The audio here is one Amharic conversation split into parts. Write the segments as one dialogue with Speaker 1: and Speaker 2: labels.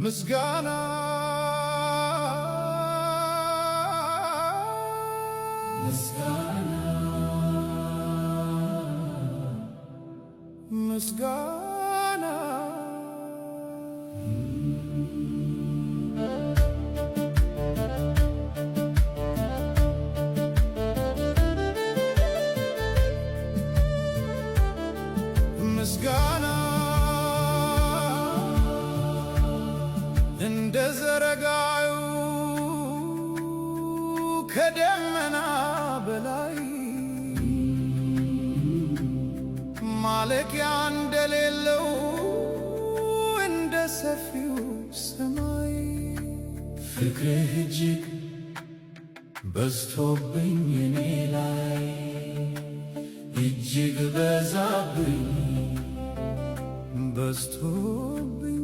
Speaker 1: ምስጋና ምስጋና ምስጋና ምስጋና እንደ ዘረጋዩ ከደመና በላይ ማለቂያ እንደሌለው እንደ ሰፊው ሰማይ ፍቅርህ እጅግ በዝቶብኝ እኔ ላይ እጅግ በዛብኝ በዝቶብኝ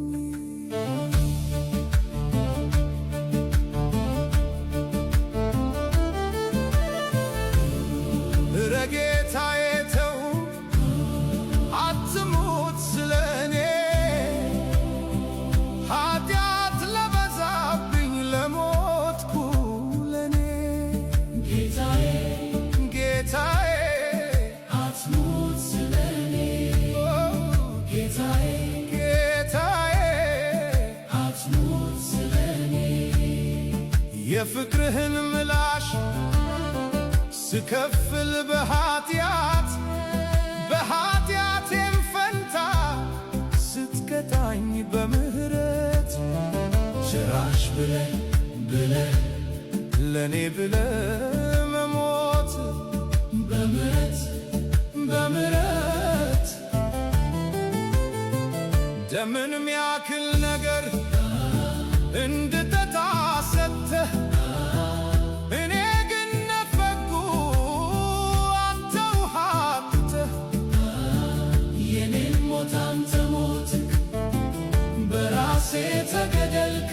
Speaker 1: ረጌታዬ ተው አትሙት ስለኔ ኃጢአት ለበዛብኝ ለሞትኩ ለኔ ጌታዬ ጌታዬ አትሙት ስለኔ ጌታዬ ጌታዬ አትሙት ስለኔ የፍቅርህን ምላሽ ስከፍል በኃጢአቴም ፈንታ ስትቀጣኝ በምህረት ጭራሽ ብለህ ለኔ ብለህ መሞት በምህረት ደምን ሚያክል ነገር እንድጠጣ ሰጥተህ እኔ ግን ነፈኩ አንተ ውሃ አጥተህ የኔን ሞት አንተ ሞትክ በራሴ ተገደልክ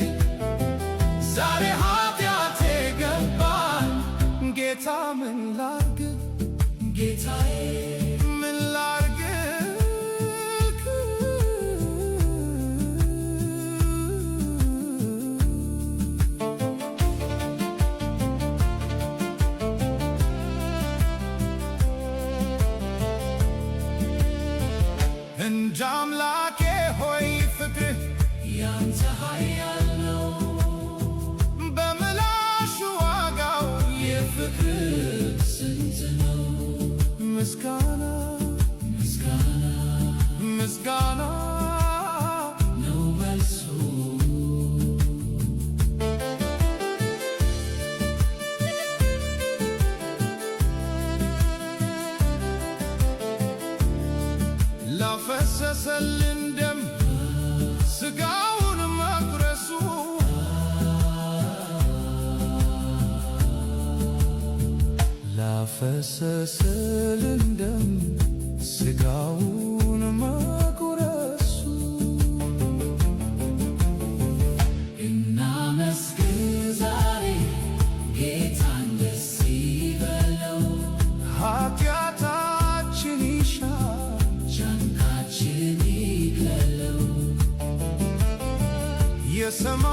Speaker 1: ዛሬ ኃጢአቴ ገባኝ ጌታ ምን ላርግ ጌታዬ ምን ላርግ እንደ አምላኬ ሆይ ፍቅርህ ያንተ ኃያል ነው በምላሹ ዋጋው የፍቅርህ ስንት ነው ምስጋና ምስጋና ምስጋና ነው መልሱ ላፈሰሰልን ደም ሥጋውን መቁረሱ ላፈሰሰልን ደም ሥጋውን መቁረሱ እናመስግን ዛሬ ጌታን ደስ ይበለው ኃጢአታችን ይሻር ጫንቃችን ይግለለው የሰማ